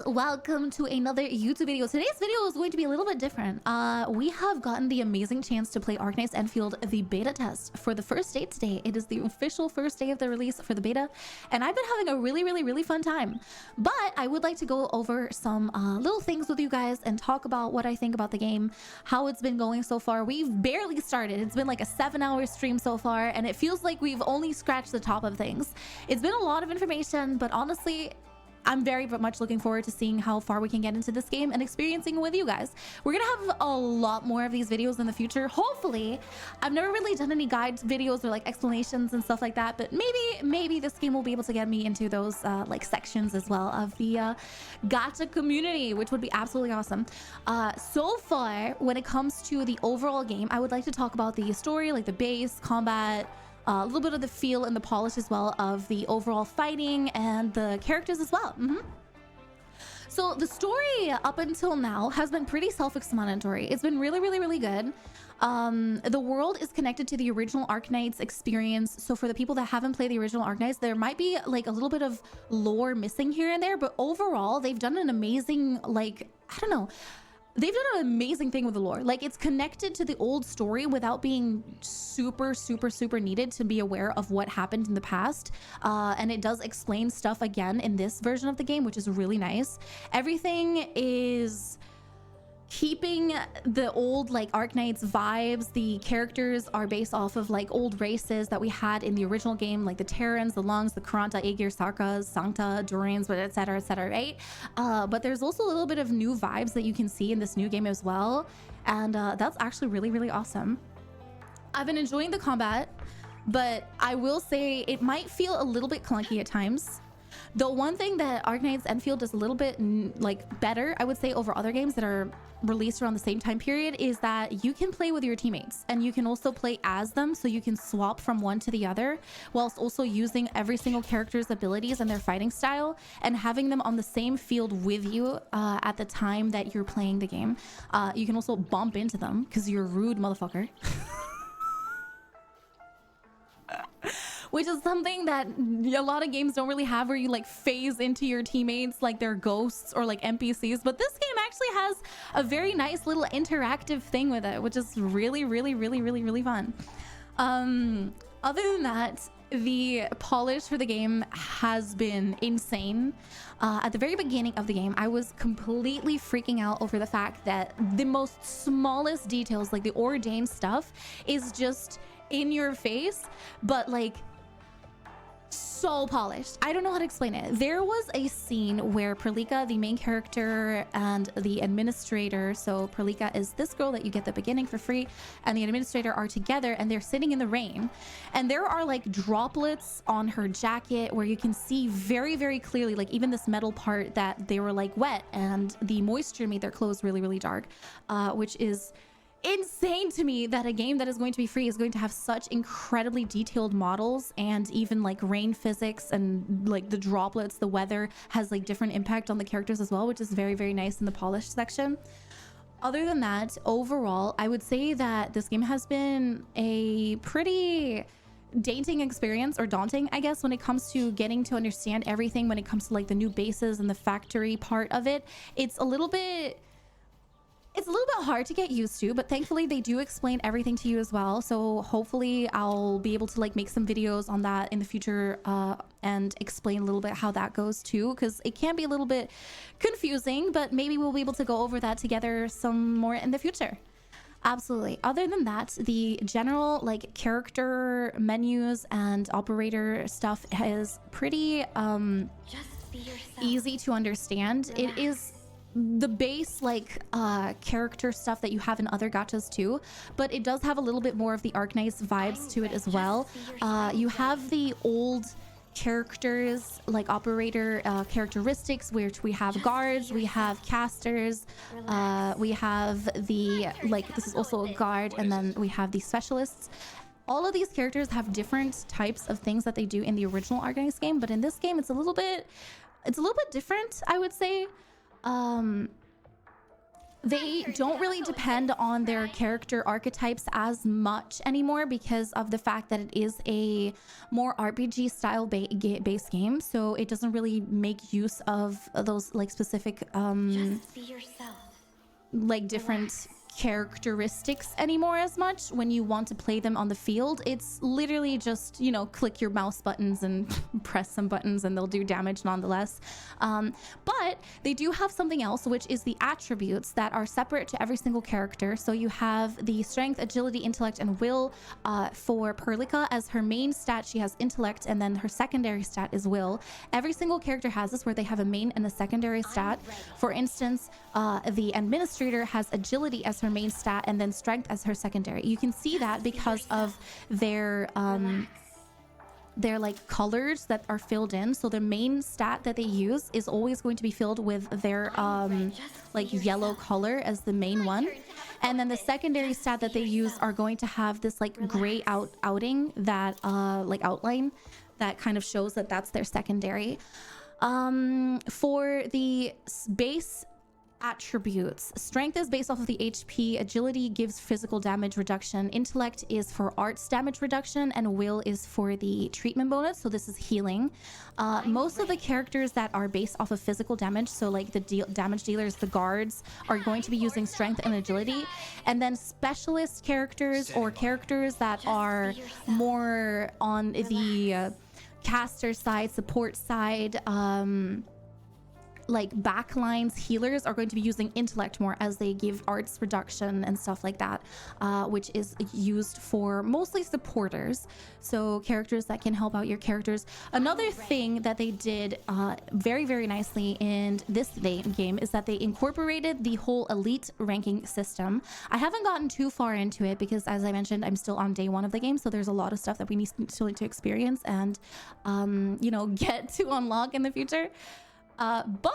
welcome to another YouTube video. Today's video is going to be a little bit different. We have gotten the amazing chance to play ARKNIGHTS ENDFIELD, the beta test, for the first day today. It is the official first day of the release for the beta, and I've been having a really fun time. But I would like to go over some little things with you guys and talk about what I think about the game, how it's been going so far. We've barely started. It's been like a 7-hour stream so far, and it feels like we've only scratched the top of things. It's been a lot of information, but honestly, I'm very much looking forward to seeing how far we can get into this game and experiencing it with you guys. We're gonna have a lot more of these videos in the future, hopefully. I've never really done any guide videos or like explanations and stuff like that, but maybe this game will be able to get me into those like sections as well of the gacha community, which would be absolutely awesome. So far, when it comes to the overall game, I would like to talk about the story, like the base, combat, a little bit of the feel and the polish as well of the overall fighting and the characters as well. So the story up until now has been pretty self-explanatory. It's been really good. The world is connected to the original ARKNIGHTS experience. So for the people that haven't played the original ARKNIGHTS, there might be like a little bit of lore missing here and there, but overall they've done an amazing, like, I don't know, they've done an amazing thing with the lore. Like, it's connected to the old story without being super needed to be aware of what happened in the past. And it does explain stuff again in this version of the game, which is really nice. Everything is keeping the old like ARKNIGHTS vibes. The characters are based off of like old races that we had in the original game, like the Terrans, the Lungs, the Kuranta, Aegir, Sarkas, Sancta, Durians, etc, right? But there's also a little bit of new vibes that you can see in this new game as well, and that's actually really awesome. I've been enjoying the combat, but I will say it might feel a little bit clunky at times. The one thing that ARKNIGHTS ENDFIELD does a little bit like better, I would say, over other games that are released around the same time period, is that you can play with your teammates and you can also play as them, so you can swap from one to the other whilst also using every single character's abilities and their fighting style and having them on the same field with you at the time that you're playing the game. You can also bump into them because you're a rude motherfucker. Which is something that a lot of games don't really have, where you like phase into your teammates like they're ghosts or like NPCs. But this game actually has a very nice little interactive thing with it, which is really fun. Other than that, the polish for the game has been insane. At the very beginning of the game, I was completely freaking out over the fact that the most smallest details, like the ordained stuff, is just in your face, but like so polished. I don't know how to explain it. There was a scene where Perlika, the main character, and the administrator, so Perlika is this girl that you get at the beginning for free, and the administrator are together and they're sitting in the rain, and there are like droplets on her jacket where you can see very clearly, like even this metal part, that they were like wet, and the moisture made their clothes really dark, which is insane to me that a game that is going to be free is going to have such incredibly detailed models, and even like rain physics and like the droplets, the weather has like different impact on the characters as well, which is very nice in the polished section. Other than that, overall, I would say that this game has been a pretty daunting experience, or daunting, I guess, when it comes to getting to understand everything. When it comes to like the new bases and the factory part of it, it's a little bit hard to get used to, but thankfully they do explain everything to you as well. So hopefully I'll be able to like make some videos on that in the future and explain a little bit how that goes too, because it can be a little bit confusing, but maybe we'll be able to go over that together some more in the future. Absolutely. Other than that, the general like character menus and operator stuff is pretty easy to understand. It is the base like character stuff that you have in other gachas too, but it does have a little bit more of the ARKNIGHTS vibes to it as well. You have the old characters like operator characteristics, which we have guards, we have casters, we have the like, this is also a guard, and then we have the specialists. All of these characters have different types of things that they do in the original ARKNIGHTS game, but in this game it's a little bit different, I would say. They don't really depend on their character archetypes as much anymore because of the fact that it is a more RPG style based game, so it doesn't really make use of those like specific Just be yourself. like different characteristics anymore as much. When you want to play them on the field, it's literally just, you know, click your mouse buttons and press some buttons and they'll do damage nonetheless. But they do have something else, which is the attributes that are separate to every single character. So you have the strength, agility, intellect, and will. For Perlica, as her main stat, she has intellect, and then her secondary stat is will. Every single character has this, where they have a main and a secondary stat. For instance, the administrator has agility as her main stat and then strength as her secondary. You can see that because of their like colors that are filled in. So the main stat that they use is always going to be filled with their like yellow color as the main one, and then the secondary stat that they use are going to have this like gray outing that like outline that kind of shows that that's their secondary. For the base attributes, strength is based off of the HP, agility gives physical damage reduction, intellect is for arts damage reduction, and will is for the treatment bonus, so this is healing. Most of the characters that are based off of physical damage, so like the damage dealers, the guards, are going to be using strength and agility. And then specialist characters or characters that are more on the caster side, support side, like backlines, healers are going to be using intellect more, as they give arts reduction and stuff like that, which is used for mostly supporters, so characters that can help out your characters. Another thing that they did very, very nicely in this game is that they incorporated the whole elite ranking system. I haven't gotten too far into it because, as I mentioned, I'm still on day one of the game, so there's a lot of stuff that we need to experience and you know, get to unlock in the future. But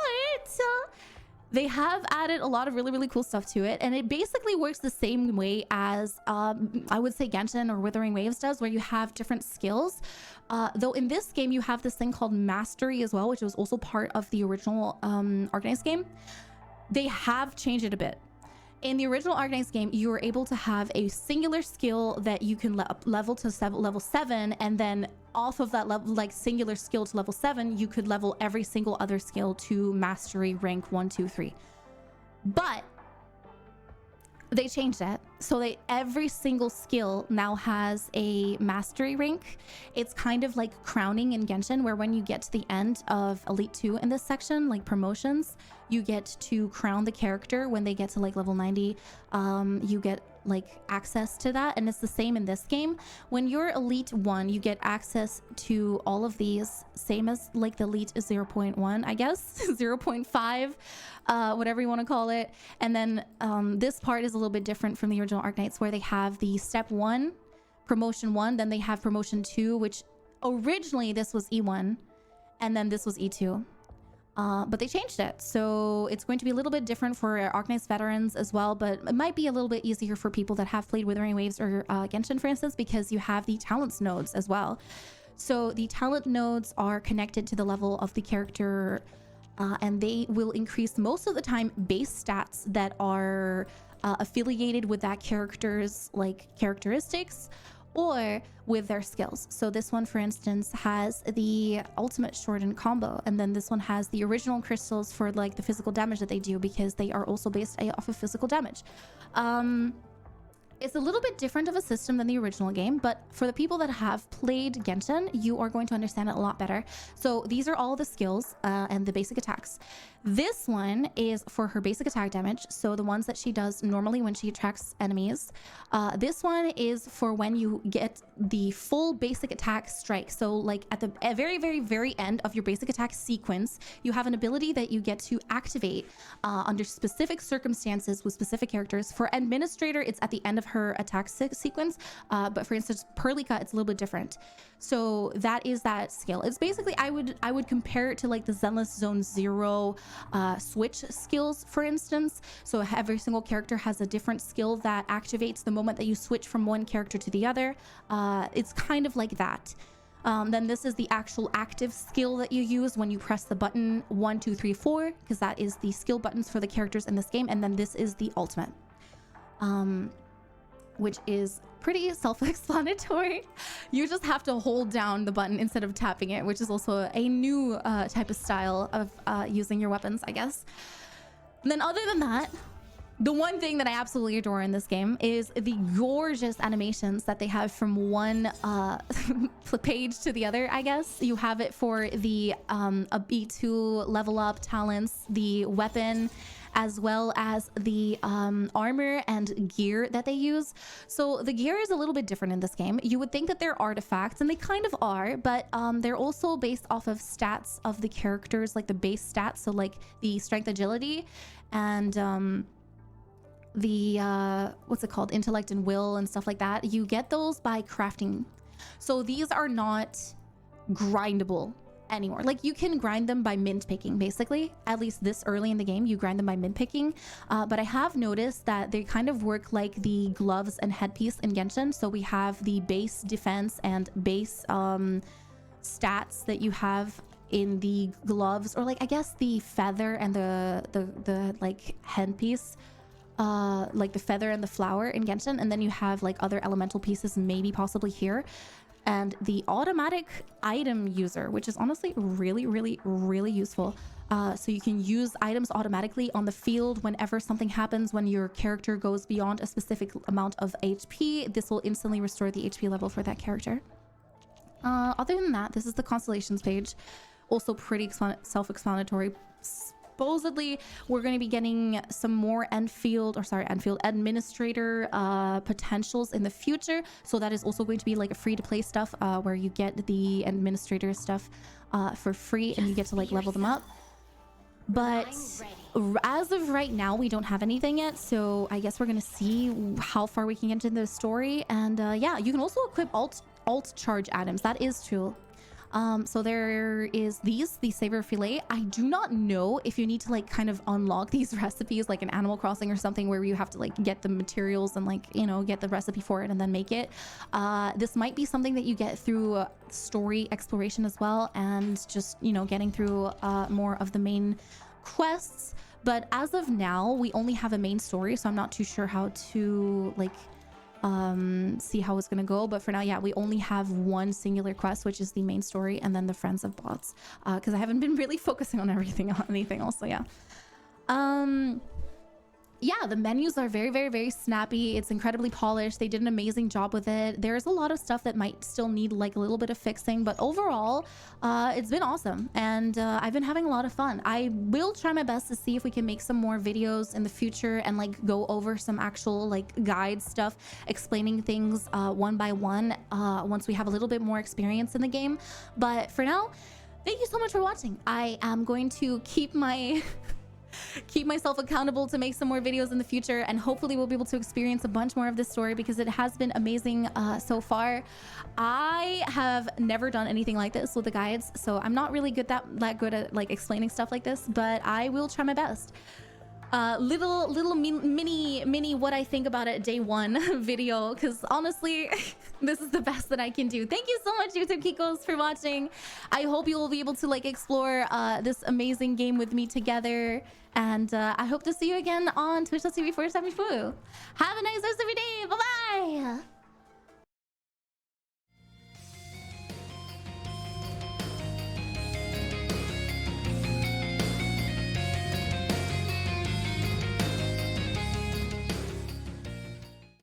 they have added a lot of really, really cool stuff to it, and it basically works the same way as I would say Genshin or Withering Waves does, where you have different skills. Though in this game you have this thing called Mastery as well, which was also part of the original ARKNIGHTS game. They have changed it a bit. In the original ARKNIGHTS game, you were able to have a singular skill that you can level to level 7, and then off of that level, like singular skill to level 7, you could level every single other skill to mastery rank 1, 2, 3. But they changed that, so every single skill now has a mastery rank. It's kind of like crowning in Genshin, where when you get to the end of Elite 2 in this section, like promotions, you get to crown the character. When they get to like level 90, you get like access to that, and it's the same in this game. When you're Elite 1, you get access to all of these, same as like the Elite 0.1, I guess, 0.5, whatever you want to call it. And then this part is a little bit different from the original ARKNIGHTS, where they have the step 1, promotion 1, then they have promotion 2, which originally this was E1, and then this was E2. But they changed it, so it's going to be a little bit different for ARKNIGHTS veterans as well, but it might be a little bit easier for people that have played Withering Waves or Genshin, for instance, because you have the talents nodes as well. So the talent nodes are connected to the level of the character, and they will increase most of the time base stats that are affiliated with that character's like characteristics, or with their skills. So this one, for instance, has the ultimate shortened combo, and then this one has the original crystals for like the physical damage that they do, because they are also based off of physical damage. It's a little bit different of a system than the original game, but for the people that have played Genshin, you are going to understand it a lot better. So these are all the skills and the basic attacks. This one is for her basic attack damage, so the ones that she does normally when she attacks enemies. This one is for when you get the full basic attack strike. So like at the very, very, very end of your basic attack sequence, you have an ability that you get to activate under specific circumstances with specific characters. For Administrator, it's at the end of her attack sequence, but for instance, Perlica, it's a little bit different. So that is that skill. It's basically, I would compare it to like the Zenless Zone 0 switch skills, for instance. So every single character has a different skill that activates the moment that you switch from one character to the other. It's kind of like that. Then this is the actual active skill that you use when you press the button 1, 2, 3, 4, because that is the skill buttons for the characters in this game. And then this is the ultimate, which is pretty self-explanatory. You just have to hold down the button instead of tapping it, which is also a new type of style of using your weapons, I guess. And then other than that, the one thing that I absolutely adore in this game is the gorgeous animations that they have from one page to the other, I guess. You have it for the a B2 level up talents, the weapon, as well as the armor and gear that they use. So the gear is a little bit different in this game. You would think that they're artifacts, and they kind of are, but they're also based off of stats of the characters, like the base stats, so like the strength, agility, and the what's it called, intellect and will and stuff like that. You get those by crafting. So these are not grindable anymore. Like, you can grind them by mint picking, basically. At least this early in the game, you grind them by mint picking. But I have noticed that they kind of work like the gloves and headpiece in Genshin. So we have the base defense and base stats that you have in the gloves, or like I guess the feather and the like headpiece, like the feather and the flower in Genshin, and then you have like other elemental pieces, maybe possibly here, and the automatic item user, which is honestly really useful. So you can use items automatically on the field whenever something happens. When your character goes beyond a specific amount of HP, this will instantly restore the HP level for that character. Other than that, this is the constellations page, also pretty self-explanatory. Supposedly we're going to be getting some more Enfield administrator potentials in the future, so that is also going to be like a free to play stuff where you get the administrator stuff for free, and you get to like level them up. But as of right now, we don't have anything yet, so I guess we're gonna see how far we can get into the story. And yeah, you can also equip alt charge items. That is true. So there is the saber fillet. I do not know if you need to like kind of unlock these recipes like an Animal Crossing or something, where you have to like get the materials and like, you know, get the recipe for it and then make it. This might be something that you get through story exploration as well, and just, you know, getting through more of the main quests. But as of now, we only have a main story, so I'm not too sure how to like see how it's gonna go. But for now, yeah, we only have one singular quest, which is the main story, and then the Friends of Bots, because I haven't been really focusing on anything else. So yeah, yeah, the menus are very snappy. It's incredibly polished. They did an amazing job with it. There's a lot of stuff that might still need like a little bit of fixing, but overall it's been awesome, and I've been having a lot of fun. I will try my best to see if we can make some more videos in the future and like go over some actual like guide stuff, explaining things one by one once we have a little bit more experience in the game. But for now, thank you so much for watching. I am going to keep myself accountable to make some more videos in the future, and hopefully we'll be able to experience a bunch more of this story, because it has been amazing so far. I have never done anything like this with the guides, so I'm not really that good at like explaining stuff like this, but I will try my best. Little mini what I think about it day one video, because honestly this is the best that I can do. Thank you so much, YouTube Kikos, for watching. I hope you will be able to like explore this amazing game with me together, and I hope to see you again on twitch.tv/Mifuyu. Have a nice rest of your day. Bye bye.